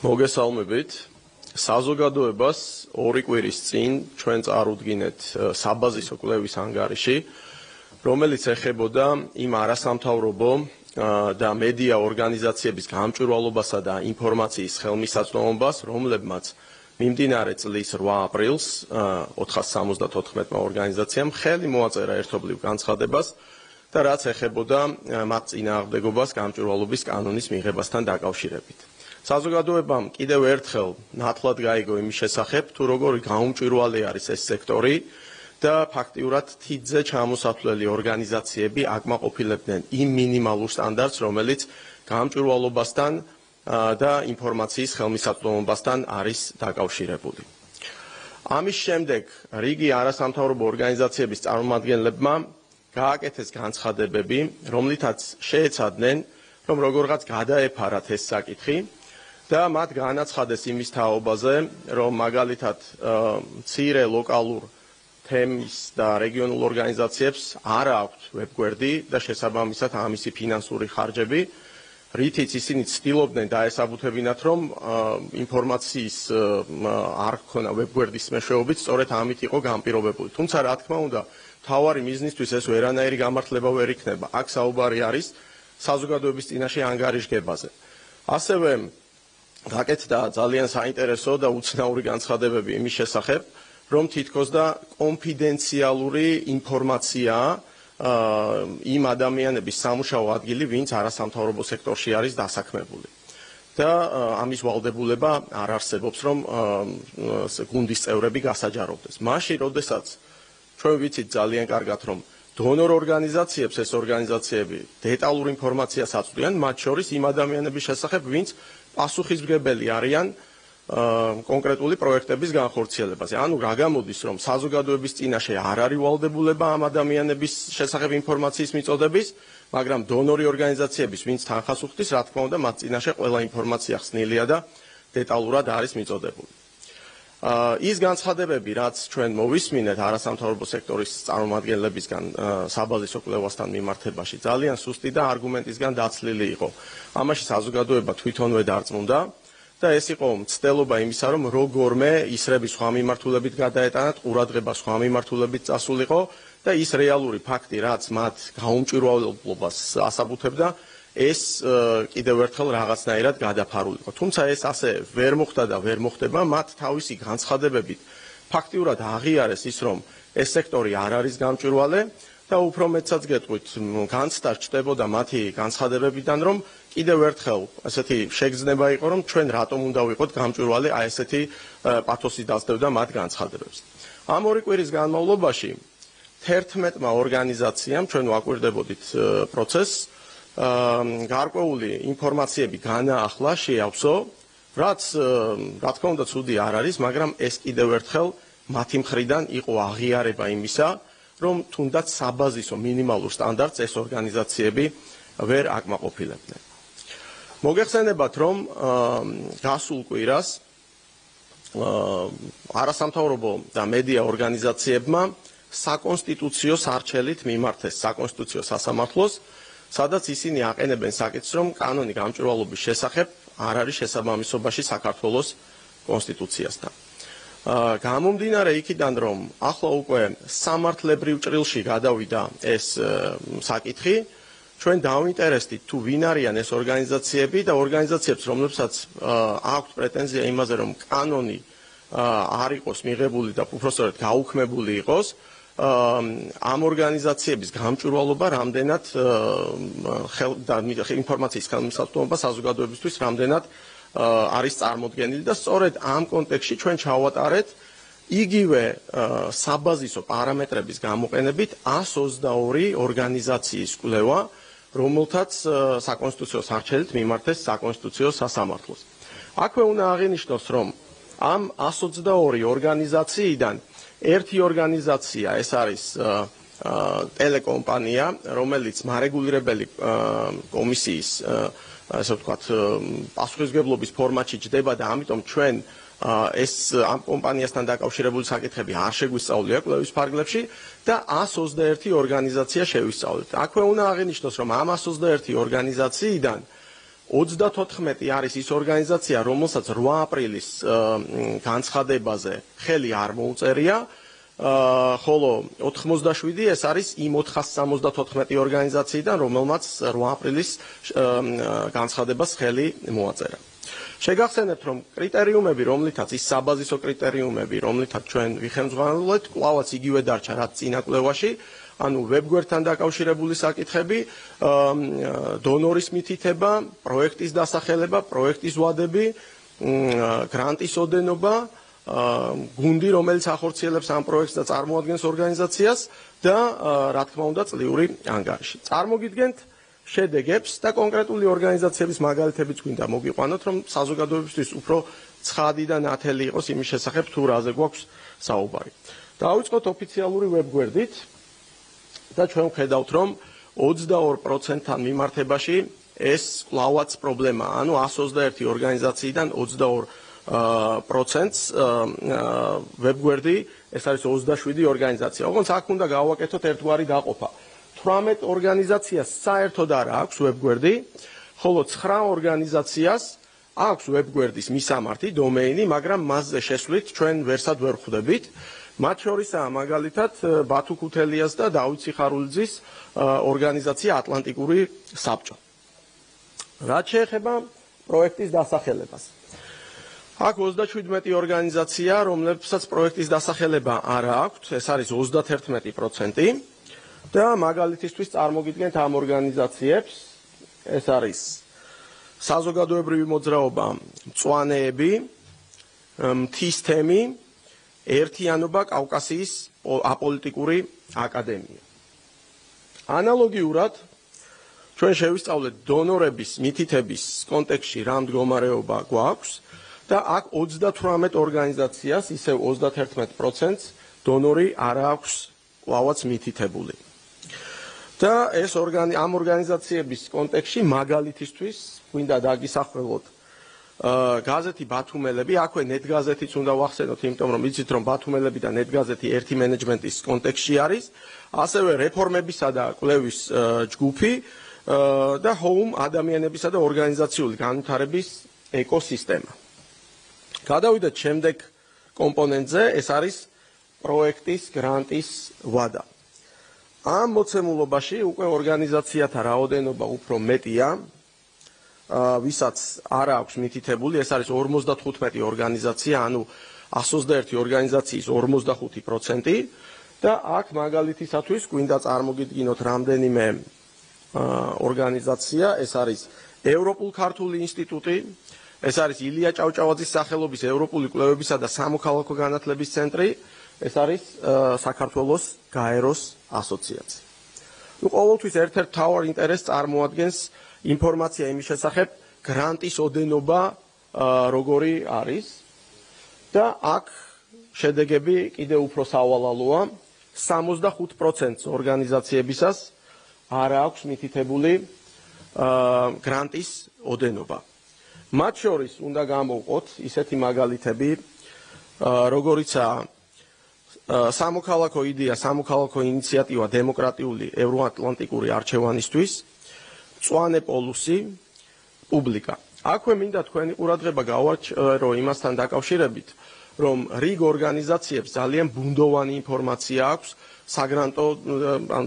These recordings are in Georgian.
მოგესალმებით. საზოგადოებას ორი კვირის წინ ჩვენ წარუდგინეთ საბაზისო კვლევის ანგარიში, რომელიც ეხებოდა იმ არასამთავრობო და მედია ორგანიზაციების გამჭვირვალობასა და ინფორმაციის ხელმისაწვდომობას, რომლებმაც მიმდინარე წლის 8 აპრილს 474 ორგანიზაციამ ხელი მოაწერა ერთობლივ განცხადებას და რაც ეხებოდა მათ წინააღმდეგობას გამჭვირვალობის კანონის მიღებასთან დაკავშირებით. საზოგადოებამ კიდევ ერთხელ ნათლად გაიგო იმის შესახებ, თუ როგორი გაუმჭვირვალე არის ეს სექტორი და ფაქტიურად თითზე ჩამოსათვლელი ორგანიზაციები აკმაყოფილებდნენ იმ მინიმალურ სტანდარტს, რომელიც გამჭვირვალობასთან და ინფორმაციის ხელმისაწვდომობასთან არის დაკავშირებული. ამის შემდეგ რიგი არასამთავრობო ორგანიზაციების წარმომადგენლებმა გააკეთეს განცხადებები, რომლითაც შეეცადნენ, რომ როგორღაც გადაეფარათ ეს საკითხი და მათ განაცხადეს იმის თაობაზე, რომ მაგალითად მცირე ლოკალურ თემის და რეგიონულ ორგანიზაციებს არ აქვთ ვებგვერდი და შესაბამისად ამისი ფინანსური ხარჯები, რითიც ისინი ცდილობდნენ დაესაბუთებინათ, რომ ინფორმაციის არ ქონა ვებგვერდის მეშვეობით, სწორედ ამით იყო განპირობებული. თუმცა რა თქმა უნდა, მთავარი მიზნისთვის ეს ვერანაირი გამართლება ვერ იქნება. აქ საუბარი არის საზოგადოების წინაშე ანგარიშგებაზე. ასევე გაკეთდა ძალიან საინტერესო და უცნაური განცხადებები იმის შესახებ, რომ თითქოს და კონფიდენციალური ინფორმაციაა იმ ადამიანების სამუშაო ადგილი, ვინც არასამთავრობო სექტორში არის დასაქმებული. და ამის ვალდებულება არ არსებობს, რომ გუნდის წევრები გასაჯაროვდეს. მაშინ, როდესაც ჩვენ ვიცით ძალიან კარგად, რომ დონორ ორგანიზაციებს ეს ორგანიზაციები დეტალურ ინფორმაციას აწვდიან, მათ შორის იმ ადამიანების შესახებ, ვინც პასუხისმგებელი არიან კონკრეტული პროექტების განხორციელებაზე. ანუ რა გამოდის, რომ საზოგადოების წინაშე არ არის ვალდებულება ამ ადამიანების შესახებ ინფორმაციის მიწოდების, მაგრამ დონორი ორგანიზაციების, ვინც თანხას უხდის, რა თქმა უნდა, მათ წინაშე ყველა ინფორმაცია ხსნილია და დეტალურად არის მიწოდებული. ის განცხადებები, რაც ჩვენ მოვისმინეთ არასამთავრობო სექტორის წარმომადგენლებისგან საბაზისო კვლევასთან მიმართებაში, ძალიან სუსტი და არგუმენტისგან დაცლილი იყო. ამაში საზოგადოება თვითონვე დარწმუნდა და ეს იყო მცდელობა იმისა, რომ როგორმე ისრები სხვა მიმართულებით გადაეტანათ, ყურადღება სხვა მიმართულებით წასულიყო და ის რეალური ფაქტი, რაც მათ გაუმჭვირვალობას ასაბუთებდა, ეს კიდევ ერთხელ რაღაცნაირად გადაფარულიყო. თუმცა ეს ასე ვერ მოხდა და ვერ მოხდება, მათ თავისი განცხადებებით ფაქტიურად აღიარეს ის, რომ ეს სექტორი არ არის გამჭვირვალე და უფრო მეტსაც გეტყვით, განცდა ჩნდებოდა მათი განცხადებებიდან, რომ კიდევ ერთხელ ესეთი შეგრძნება იყო, რომ ჩვენ რატომ უნდა ვიყოთ გამჭვირვალე, აი ესეთი პათოსი დასდევდა მათ განცხადებებს. ამ ორი კვირის განმავლობაში 11 ორგანიზაციამ ჩვენ ვაკვირდებოდით პროცესს, გარკვეული ინფორმაციები განაახლა, შეავსო, რაც რა თქმა უნდა ცუდი არ არის, მაგრამ ეს კიდევ ერთხელ მათი მხრიდან იყო აღიარება იმისა, რომ თუნდაც საბაზისო მინიმალურ სტანდარტს ეს ორგანიზაციები ვერ აკმაყოფილებდნენ. მოგეხსენებათ, რომ გასულ კვირას არასამთავრობო და მედია ორგანიზაციებმა საკონსტიტუციო სარჩელით მიმართეს საკონსტიტუციო სასამართლოს, სადაც ისინი აყენებენ საკითხს, რომ კანონი გამჭვირვალობის შესახებ არ არის შესაბამისობაში საქართველოს კონსტიტუციასთან. გამომდინარე იქიდან, რომ ახლა უკვე სამართლებრივ ჭრილში გადავიდა ეს საკითხი, ჩვენ დავინტერესდით თუ ვინ არიან ეს ორგანიზაციები და ორგანიზაციებს, რომლებსაც აქვთ პრეტენზია იმაზე, რომ კანონი არ იყოს მიღებული და უпростоრად გაუქმებული იყოს, ამ ორგანიზაციების გამჭვირვალობა რამდენად და ინფორმაციის ხელმისაწვდომობა საზოგადოებისთვის რამდენად არის წარმოდგენილი და სწორედ ამ კონტექსტში ჩვენ ჩავატარეთ იგივე საბაზისო პარამეტრების გამოყენებით 122 ორგანიზაციის კვლევა, რომელთაც საკონსტიტუციო სარჩელით მიმართეს საკონსტიტუციო სასამართლოს. აქვე უნდა აღინიშნოს, რომ ამ 122 ორგანიზაციიდან ერთი ორგანიზაცია ეს არის ტელეკომპანია, რომელიც მარეგულირებელი კომისიის ასე ვთქვათ პასუხისმგებლობის ფორმატში ჯდება და ამიტომ ჩვენ ეს ამ კომპანიასთან დაკავშირებული საკითხები არ შეგვისწავლია კვლევის ფარგლებში და 121 ორგანიზაცია შევისწავლეთ. აქვე უნდა აღინიშნოს, რომ ამ 121 ორგანიზაციიდან 34 არის ის ორგანიზაცია, რომელსაც 8 აპრილის განცხადებაზე ხელი არ მოუწერია, ხოლო 87 ეს არის იმ 474 ორგანიზაციიდან, რომელმაც 8 აპრილის განცხადებას ხელი მოაწერა. შეგახსენებთ, რომ კრიტერიუმები, რომლითაც ის საბაზისო კრიტერიუმები, რომლითაც ჩვენ ვიხელმძღვანელობთ, კვლავაც იგივე დარჩა, რაც წინა კვლევაში, ანუ ვებგვერდთან დაკავშირებული საკითხები, დონორის მითითება, პროექტის დასახელება, პროექტის ვადები, გრანტის ოდენობა, გუნდი, რომელიც ახორციელებს ამ პროექტს და წარმოადგენს ორგანიზაციას და რა თქმა უნდა წლიური ანგარიში. წარმოგიდგენთ შედეგებს და კონკრეტული ორგანიზაციების მაგალითებიც გვინდა მოგიყვანოთ, რომ საზოგადოებისთვის უფრო ცხადი და ნათელი იყოს იმის შესახებ, თუ რაზე გვაქვს საუბარი. დავიწყოთ ოფიციალური ვებგვერდით და ჩვენ ვხედავთ, რომ 22%-თან მიმართებაში ეს კვლავაც პრობლემაა, ანუ 121 ორგანიზაციიდან 22%-ს ვებგვერდი, ეს არის 27 ორგანიზაცია. ოღონდ აქ უნდა გავაკეთოთ ერთგვარი დაყოფა. 18 ორგანიზაციას საერთოდ არ აქვს ვებგვერდი, ხოლო 9 ორგანიზაციას აქვს ვებგვერდის მისამართი, დომეინი, მაგრამ მასზე შესვლით ჩვენ ვერსად ვერ ხვდებით. მათ შორისაა მაგალითად ბათუ ქუთელიას და დავით სიხარულიძის ორგანიზაცია ატლანტიკური საბჭო. რაც შეეხება პროექტის დასახელებას. აქ 37 ორგანიზაცია, რომლებსაც პროექტის დასახელება არ აქვს, ეს არის 31%. და მაგალითისთვის წარმოგიდგენთ ამ ორგანიზაციებს, ეს არის საზოგადოებრივი მოძრაობა მწვანეები, მთის თემი, ერთიანობა კავკასიის აპოლიტიკური აკადემია. ანალოგიურად ჩვენ შევისწავლეთ დონორების მითითების კონტექსტში რა მდგომარეობა გვაქვს და აქ 38 ორგანიზაციას, ისევ 31%-ს დონორი არ აქვს კვლავაც მითითებული. და ეს ამ ორგანიზაციების კონტექსტში მაგალითისთვის გვინდა დაგისახველოთ გაზეთი ბათუმელები, აქვე ნეტგაზეთიც უნდა ვახსენოთ, იმიტომ რომ იცით რომ ბათუმელები და ნეტგაზეთი ერთი მენეჯმენტის კონტექსტში არის, ასევე რეფორმებისა და კვლევის ჯგუფი და ჰოუმ ადამიანებისა და ორგანიზაციული განვითარების ეკოსისტემა. გადავიდეთ შემდეგ კომპონენტზე, ეს არის პროექტის გრანტის ვადა. ამ მოცემულობაში უკვე ორგანიზაციათა რაოდენობა უფრო მეტია, ვისაც არ აქვს მითითებული, ეს არის 55 ორგანიზაცია, ანუ 121 ორგანიზაციის 45% და აქ მაგალითისათვის გვინდა წარმოგიდგინოთ რამდენიმე ორგანიზაცია, ეს არის ევროპულ-ქართული ინსტიტუტი, ეს არის ილია ჭავჭავაძის სახელობის ევროპული კვლევებისა და სამოქალაქო განათლების ცენტრი, ეს არის საქართველოს გაეროს ასოციაცია. ყოველთვის ერთ-ერთ მთავარ ინტერესს წარმოადგენს ინფორმაცია იმის შესახებ, გრანტის ოდენობა როგორი არის და აქ შედეგები კიდევ უფრო სავალალოა, 65% ორგანიზაციებისას არ აქვს მითითებული გრანტის ოდენობა. მათ შორის უნდა გამოვყოთ ისეთი მაგალითები, როგორიცაა სამოქალაქო იდეა, სამოქალაქო ინიციატივა დემოკრატიული ევროატლანტიკური არჩევანისთვის, მწვანე პოლუსი, პუბლიკა. აქვე მინდა თქვენი ყურადღება გავარჩევო იმასთან დაკავშირებით, რომ რიგ ორგანიზაციებს ძალიან ბუნდოვანი ინფორმაცია აქვს საგრანტო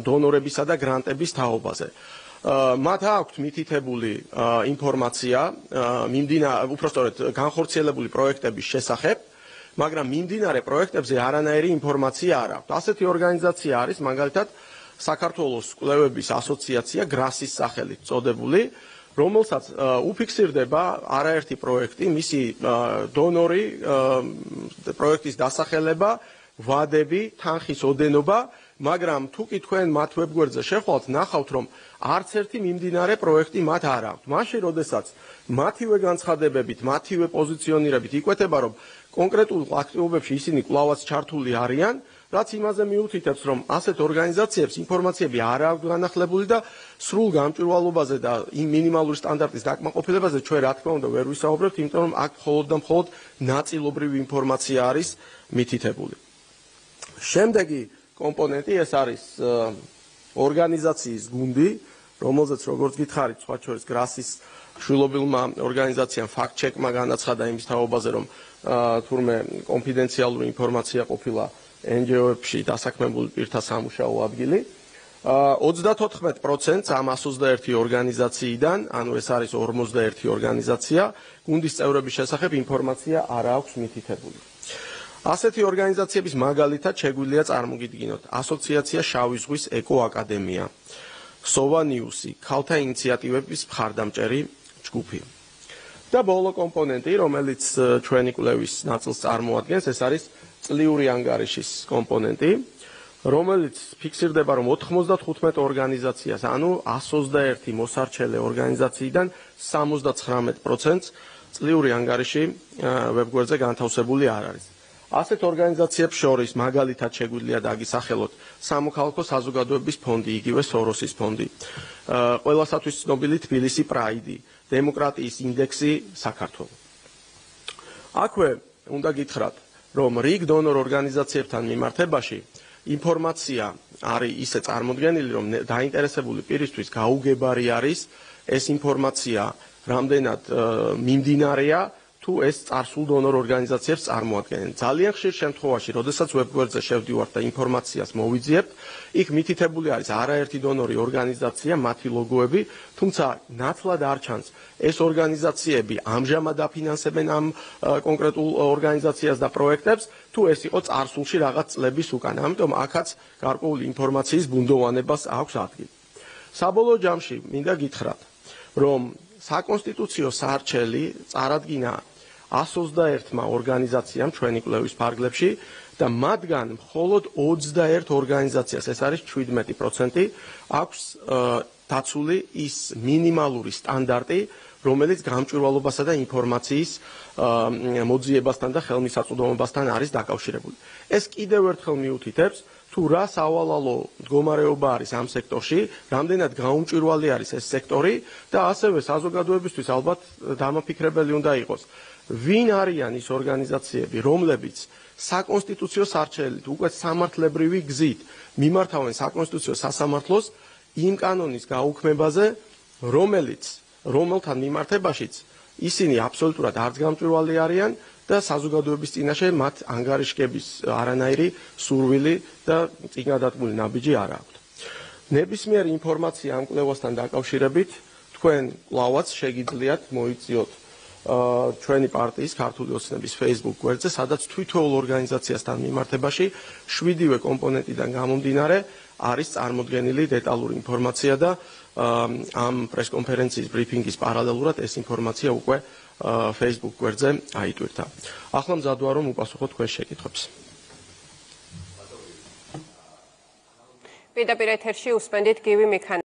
დონორებისა და გრანტების თაობაზე. მათ აქვთ მითითებული ინფორმაცია, უпростоრედ განხორციელებული პროექტების შესახებ, მაგრამ მიმდინარე პროექტებზე არანაირი ინფორმაცია არ აქვს. ასეთი ორგანიზაცია არის მაგალითად საქართველოს კვლევების ასოციაცია გრასის სახელით წოდებული, რომელსაც უფიქსირდება არაერთი პროექტი, მისი დონორი, პროექტის დასახელება, ვადები, თანხის ოდენობა, მაგრამ თუ კი თქვენ მათ ვებგვერდზე შეხვალთ, ნახავთ რომ არც ერთი მიმდინარე პროექტი მათ არ აქვს. მაშინ, როდესაც მათივე განცხადებებით, მათივე პოზიციონირებით იკვეთება, რომ კონკრეტულ აქტივობებში ისინი კვლავაც ჩართული არიან, რაც იმაზე მიუთითებს, რომ ასეთ ორგანიზაციებს ინფორმაციები არ აქვს განახლებული და სრულ გამჭვირვალობაზე და იმ მინიმალური სტანდარტის დაკმაყოფილებაზე ჩვენ რა თქმა უნდა ვერ ვისაუბრებთ, იმიტომ რომ აქ მხოლოდ და მხოლოდ ნაწილობრივი ინფორმაცია არის მითითებული. შემდეგი კომპონენტი ეს არის ორგანიზაციის გუნდი, რომელზეც როგორც გითხარით, სხვა შორის გრასის შვილობილმა ორგანიზაციამ ფაქტ-ჩეკმა განაცხადა იმის თაობაზე, რომ თურმე კონფიდენციალური ინფორმაცია ყოფილა NGO-ებში დასაქმებული პირთა სამუშაო ადგილი. 34% ამ 121 ორგანიზაციიდან, ანუ ეს არის 41 ორგანიზაცია, გუნდის წევრების შესახებ ინფორმაცია არ აქვს მითითებული. ასეთი ორგანიზაციების მაგალითად შეგვიძლია წარმოგიდგინოთ ასოციაცია შავი ზღვის ეკო-აკადემია, სოვა ნიუსი, ქალთა ინიციატივების მხარდამჭერი ჯგუფი. და ბოლო კომპონენტი, რომელიც ჩვენი კვლევის ნაწილს წარმოადგენს, ეს არის წლიური ანგარიშის კომპონენტი, რომელიც ფიქსირდება, რომ 95 ორგანიზაციას, ანუ 121 მოსარჩელე ორგანიზაციიდან 79%-ს წლიური ანგარიში ვებგვერდზე განთავსებული არ არის. ასეთ ორგანიზაციებს შორის მაგალითად შეგვიძლია დაგისახელოთ სამოქალაქო საზოგადოების ფონდი, იგივე სოროსის ფონდი, ყველასათვის ცნობილი თბილისი პრაიდი, დემოკრატიის ინდექსი საქართველო. აქვე უნდა გითხრათ, რომ რიგ დონორ ორგანიზაციებთან მიმართებაში ინფორმაცია არის ისე წარმოდგენილი, რომ დაინტერესებული პირისთვის გაუგებარი არის ეს ინფორმაცია რამდენად მიმდინარეა თუ ეს წარსულ დონორ ორგანიზაციებს წარმოადგენენ. ძალიან ხშირ შემთხვევაში, როდესაც ვებგვერდზე შევდივართ და ინფორმაციას მოვიძიებთ, იქ მითითებული არის არაერთი დონორი ორგანიზაცია, მათი ლოგოები, თუმცა ნათლად არ ჩანს ეს ორგანიზაციები ამჟამად აფინანსებენ ამ კონკრეტულ ორგანიზაციას და პროექტებს, თუ ეს იყო წარსულში რაღაც წლების უკან. ამიტომ აქაც გარკვეული ინფორმაციის ბუნდოვანებას აქვს ადგილი. საბოლოო ჯამში მინდა გითხრათ, რომ საკონსტიტუციო სარჩელი წარადგინა 121 ორგანიზაციამ ჩვენი კვლევის ფარგლებში და მათგან მხოლოდ 21 ორგანიზაციას, ეს არის 17%, აქვს დაცული ის მინიმალური სტანდარტი, რომელიც გამჭვირვალობასა და ინფორმაციის მოძიებასთან და ხელმისაწვდომობასთან არის დაკავშირებული. ეს კიდევ ერთხელ მიუთითებს, თუ რა სავალალო მდგომარეობა არის ამ სექტორში, რამდენად გაუმჭვირვალი არის ეს სექტორი და ასევე საზოგადოებისთვის ალბათ დამაფიქრებელი უნდა იყოს. ვინ არიან ის ორგანიზაციები, რომლებიც საკონსტიტუციო სარჩელით, უკვე სამართლებრივი გზით მიმართავენ საკონსტიტუციო სასამართლოს იმ კანონის გაუქმებაზე, რომელთან მიმართებაშიც ისინი აბსოლუტურად არც გამჭვირვალე არიან და საზოგადოების წინაშე მათ ანგარიშგების არანაირი სურვილი და წინადადგმული ნაბიჯი არ აქვთ. ნებისმიერი ინფორმაცია ამ კვლევასთან დაკავშირებით თქვენ კვლავაც შეგიძლიათ მოიწიოთ ჩვენი პარტიის ქართული ოცნების Facebook გვერდზე, სადაც თითოეულ ორგანიზაციასთან მიმართებაში 7-ვე კომპონენტიდან გამომდინარე არის წარმოდგენილი დეტალური ინფორმაცია და ამ პრესკონფერენციის ბრიფინგის პარალელურად ეს ინფორმაცია უკვე Facebook გვერდზე აიტვირთა. ახლა მზად ვარ, რომ უპასუხოთ თქვენ შეკითხვებს. პირდაპირ ეთერში უსმენდით გივი მიქანიძე.